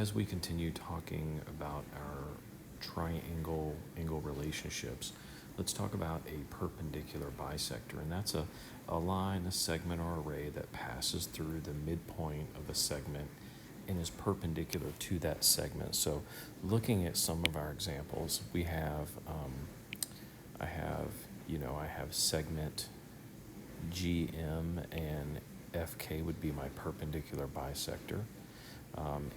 as we continue talking about our triangle angle relationships, let's talk about a perpendicular bisector, and that's a line, a segment, or array that passes through the midpoint of a segment and is perpendicular to that segment. So looking at some of our examples, we have, I have segment GM and FK would be my perpendicular bisector.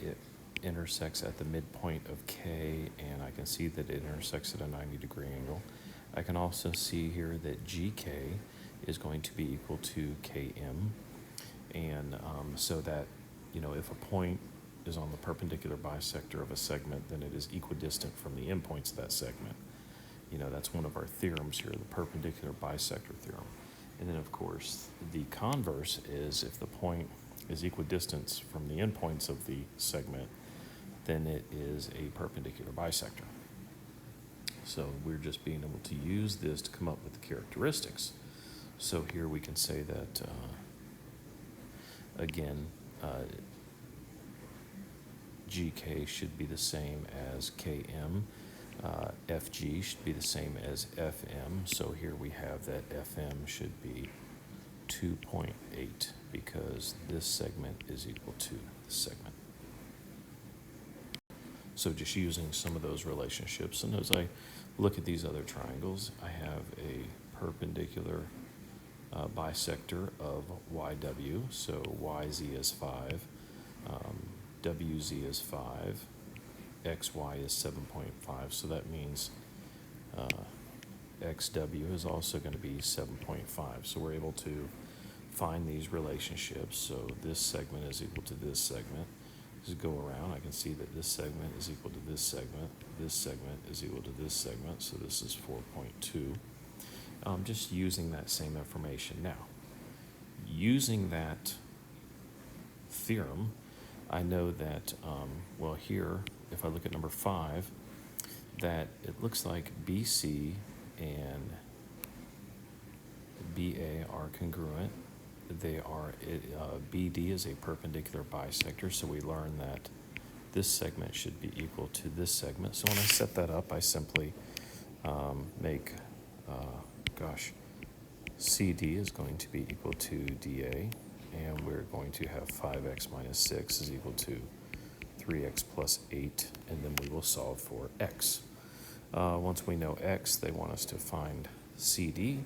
It intersects at the midpoint of K, and I can see that it intersects at a 90-degree angle. I can also see here that GK is going to be equal to KM, and so that, if a point is on the perpendicular bisector of a segment, then it is equidistant from the endpoints of that segment. That's one of our theorems here, the perpendicular bisector theorem. And then, of course, the converse is if the point is equidistant from the endpoints of the segment, then it is a perpendicular bisector. So we're just being able to use this to come up with the characteristics. So here we can say that, again, GK should be the same as KM. FG should be the same as FM. So here we have that FM should be 2.8 because this segment is equal to this segment. So just using some of those relationships, and as I look at these other triangles, I have a perpendicular bisector of YW, so YZ is 5, WZ is 5, XY is 7.5, so that means XW is also going to be 7.5. So we're able to find these relationships. So this segment is equal to this segment. As go around, I can see that this segment is equal to this segment is equal to this segment, so this is 4.2. Just using that same information. Now, using that theorem, I know that, here, if I look at number 5, that it looks like BC and BA are congruent. They are, BD is a perpendicular bisector, so we learn that this segment should be equal to this segment. So when I set that up, I simply make, CD is going to be equal to DA, and we're going to have 5x minus 6 is equal to 3x plus 8, and then we will solve for x. Once we know x, they want us to find CD.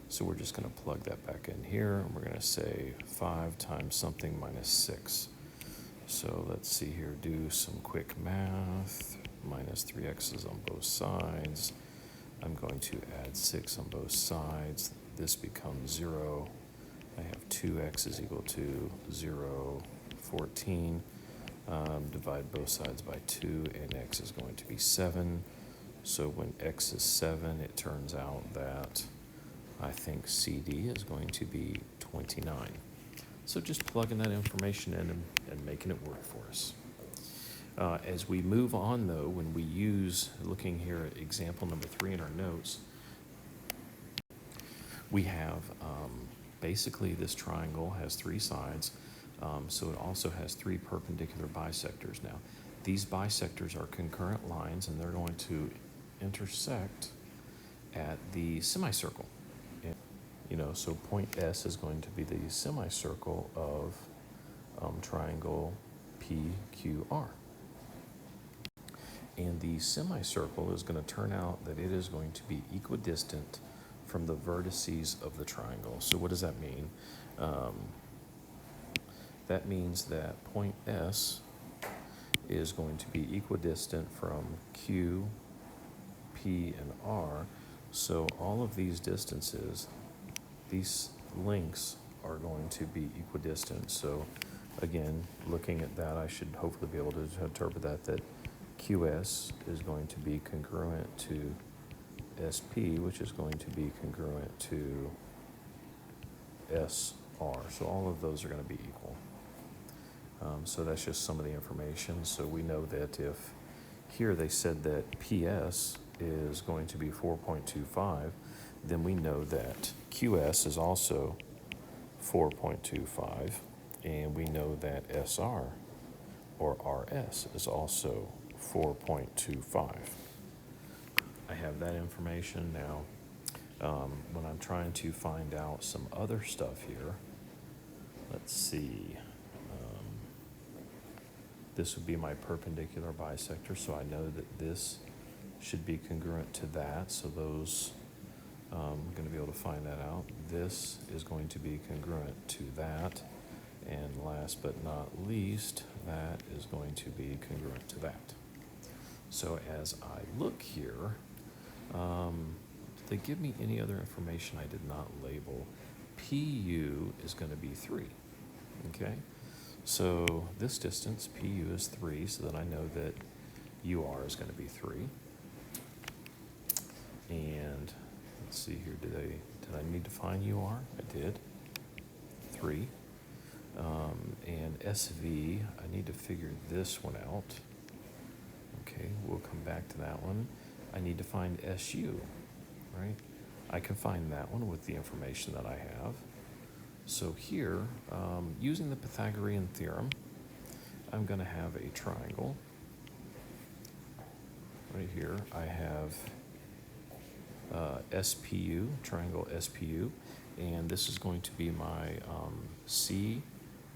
So we're just going to plug that back in here, and we're going to say 5 times something minus 6. So let's see here, do some quick math. Minus 3x's on both sides. I'm going to add 6 on both sides. This becomes 0. I have 2x is equal to 0, 14. Divide both sides by 2, and x is going to be 7. So when x is 7, it turns out that I think CD is going to be 29. So just plugging that information in and making it work for us. As we move on, though, when we use, looking here at example number 3 in our notes, we have basically this triangle has 3 sides, so it also has 3 perpendicular bisectors. Now, these bisectors are concurrent lines, and they're going to intersect at the semicircle. So point S is going to be the semicircle of triangle PQR. And the semicircle is going to turn out that it is going to be equidistant from the vertices of the triangle. So what does that mean? That means that point S is going to be equidistant from Q, P, and R. So all of these distances, these lengths are going to be equidistant. So again, looking at that, I should hopefully be able to interpret that QS is going to be congruent to SP, which is going to be congruent to SR. So all of those are going to be equal. So that's just some of the information. So we know that if here they said that PS is going to be 4.25, then we know that QS is also 4.25, and we know that SR or RS, is also 4.25. I have that information now. When I'm trying to find out some other stuff here, let's see. This would be my perpendicular bisector, so I know that this should be congruent to that. So those, I'm going to be able to find that out. This is going to be congruent to that. And last but not least, that is going to be congruent to that. So as I look here, did they give me any other information I did not label? PU is going to be 3, okay? So this distance, PU is 3, so then I know that UR is going to be 3. And let's see here, did I need to find UR? I did, 3. And SV, I need to figure this one out. Okay, we'll come back to that one. I need to find SU, right? I can find that one with the information that I have. So here, using the Pythagorean theorem, I'm going to have a triangle. Right here, I have SPU, triangle SPU, and this is going to be my C.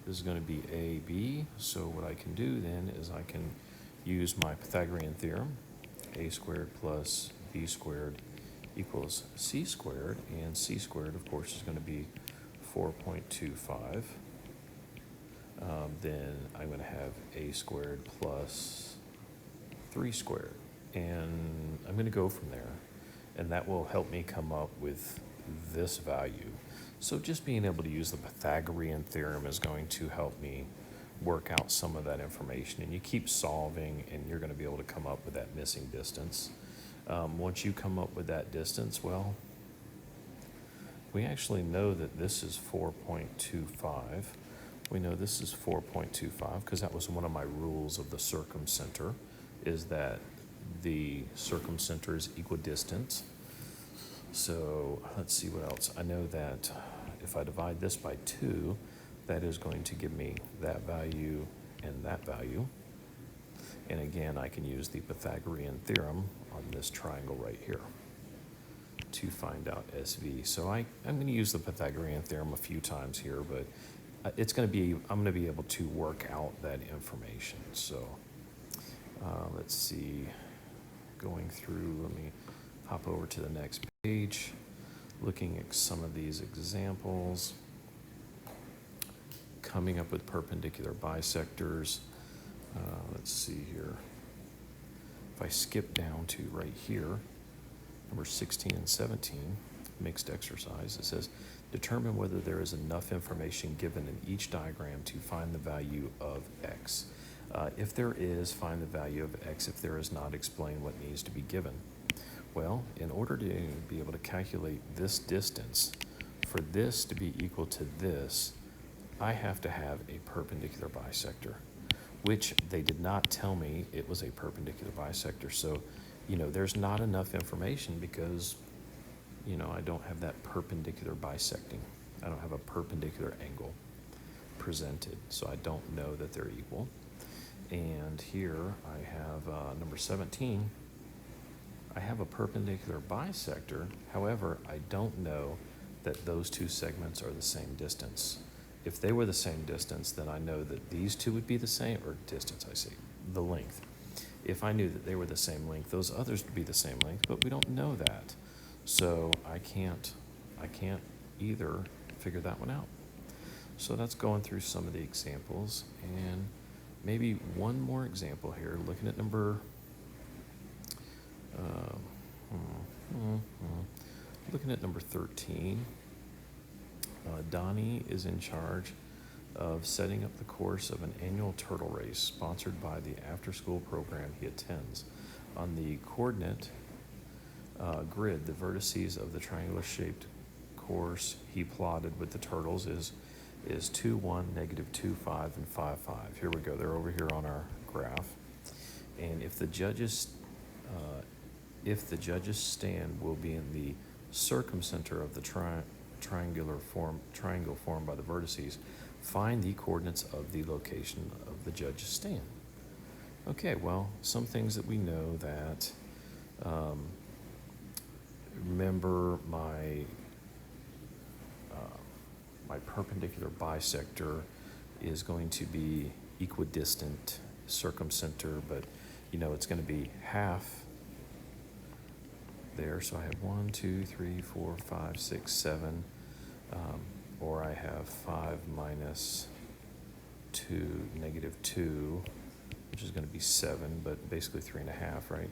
This is going to be AB. So what I can do then is I can use my Pythagorean theorem. A squared plus B squared equals C squared, and C squared, of course, is going to be 4.25. Then I'm going to have A squared plus 3 squared, and I'm going to go from there, and that will help me come up with this value. So just being able to use the Pythagorean theorem is going to help me work out some of that information, and you keep solving and you're going to be able to come up with that missing distance. Once you come up with that distance, well, we actually know that this is 4.25. We know this is 4.25 because that was one of my rules of the circumcenter, is that the circumcenter is equidistant. So let's see what else. I know that if I divide this by 2, that is going to give me that value and that value. And again, I can use the Pythagorean theorem on this triangle right here to find out SV. So I'm going to use the Pythagorean theorem a few times here, but I'm going to be able to work out that information. So let's see, going through, let me hop over to the next page, looking at some of these examples, coming up with perpendicular bisectors. Let's see here. If I skip down to right here, number 16 and 17, mixed exercise, it says, determine whether there is enough information given in each diagram to find the value of x. If there is, find the value of x. If there is not, explain what needs to be given. Well, in order to be able to calculate this distance, for this to be equal to this, I have to have a perpendicular bisector, which they did not tell me it was a perpendicular bisector. So, there's not enough information because, I don't have that perpendicular bisecting. I don't have a perpendicular angle presented, so I don't know that they're equal. And here I have number 17. I have a perpendicular bisector. However, I don't know that those two segments are the same distance. If they were the same distance, then I know that these two would be the same, or distance, I see, the length. If I knew that they were the same length, those others would be the same length, but we don't know that. So I can't either figure that one out. So that's going through some of the examples, and maybe one more example here, looking at number, looking at number 13. Donnie is in charge of setting up the course of an annual turtle race sponsored by the after-school program he attends. On the coordinate grid, the vertices of the triangular-shaped course he plotted with the turtles is 2, 1, -2, 5, and 5, 5. Here we go. They're over here on our graph. And if the judges stand will be in the circumcenter of the triangle formed by the vertices, find the coordinates of the location of the judge's stand. Okay, well, some things that we know that, remember my perpendicular bisector is going to be equidistant circumcenter, but it's going to be half there. So I have 1, 2, 3, 4, 5, 6, 7, or I have 5 minus 2, negative 2, which is going to be 7, but basically 3.5, right?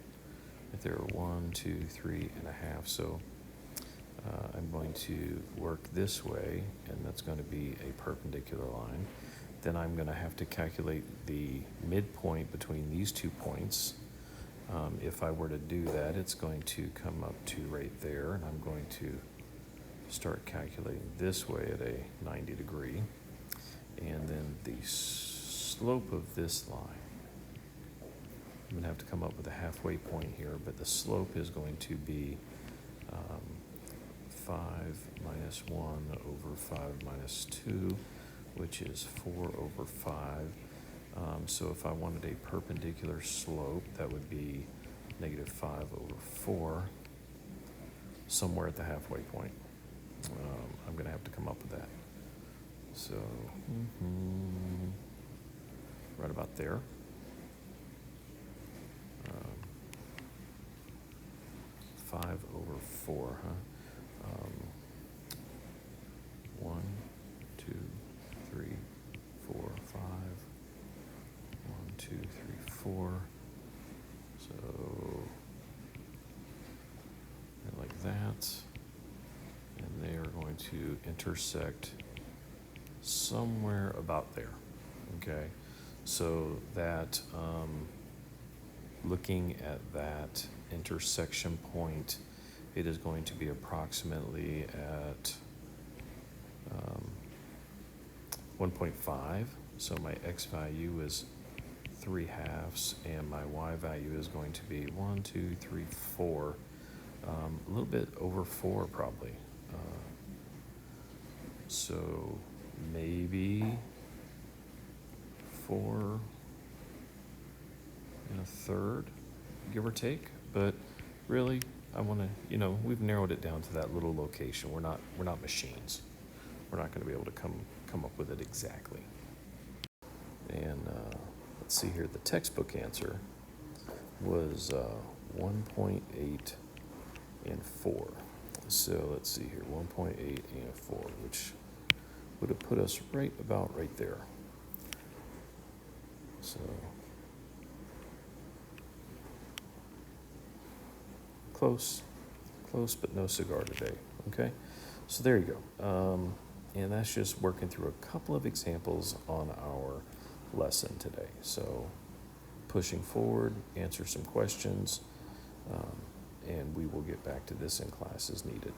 If there are 1, 2, 3.5, so I'm going to work this way, and that's going to be a perpendicular line. Then I'm going to have to calculate the midpoint between these 2 points. If I were to do that, it's going to come up to right there, and I'm going to start calculating this way at a 90 degree. And then the slope of this line, I'm going to have to come up with a halfway point here, but the slope is going to be 5 minus 1 over 5 minus 2, which is 4 over 5. So if I wanted a perpendicular slope, that would be negative 5 over 4, somewhere at the halfway point. I'm going to have to come up with that. So, right about there. 5 over 4, huh? 1, 2, 3, 4, 5. 1, 2, 3, 4. So, and like that. And they are going to intersect somewhere about there. Okay, so that looking at that intersection point, it is going to be approximately at 1.5. So my x value is 3/2, and my y value is going to be 1, 2, 3, 4. A little bit over 4 probably. So maybe 4 1/3, give or take. But really, I want to, we've narrowed it down to that little location. We're not machines. We're not going to be able to come up with it exactly. And let's see here. The textbook answer was 1.8 and 4. So let's see here, 1.8 and 4, which would have put us right there. So close, but no cigar today. Okay, so there you go. And that's just working through a couple of examples on our lesson today. So pushing forward, answer some questions, and we will get back to this in class as needed.